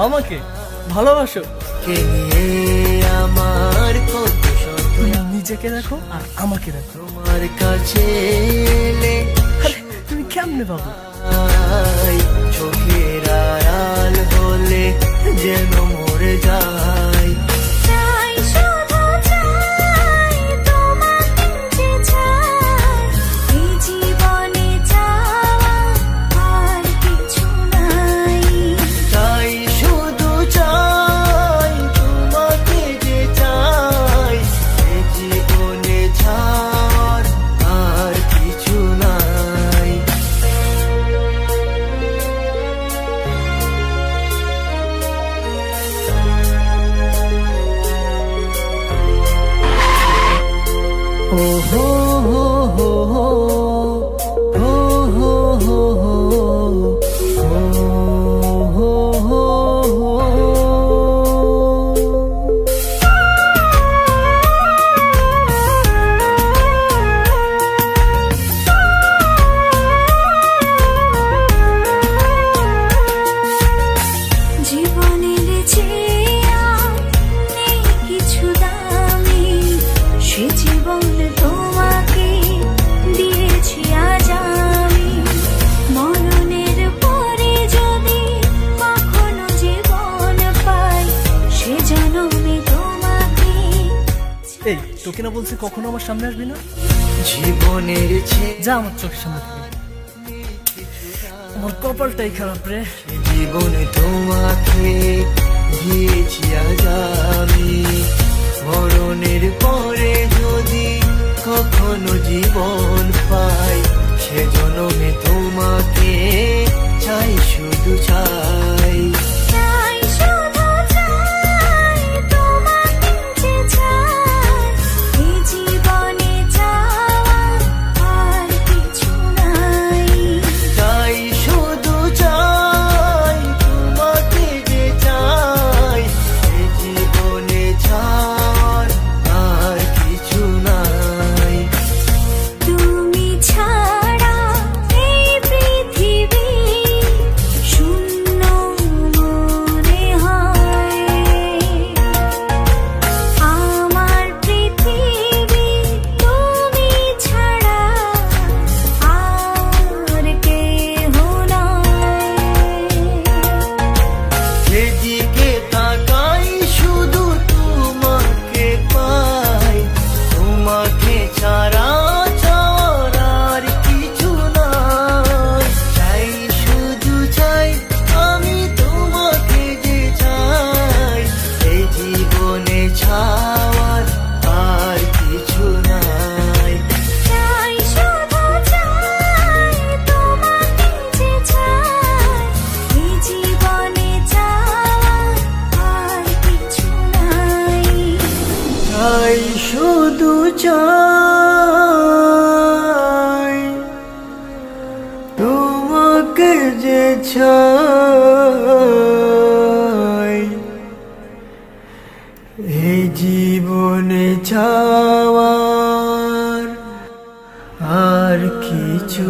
আমাকে ভালোবাসো। আমার কত শত নিজেকে দেখো আর আমাকে দেখো। তোমার কাছে এলে তুমি কেমনে পাবো? চোখের আড়াল হলে যেন মরে যায়। এই তোকে না বলছি কখনো আমার সামনে আসবি না। জীবনের যা আমার চোখের সামনে থেকে। আমার কপালটাই খারাপ রে। জীবনে তোমাকে দিয়েছি আজ আমি, মরণের পরে যদি কখনো জীবন পাই, সে জন্মে তোমাকে চাই, শুধু চাই। শুধু চাই তোমাকে যে চাই, এই জীবনে চাওয়ার আর কিছু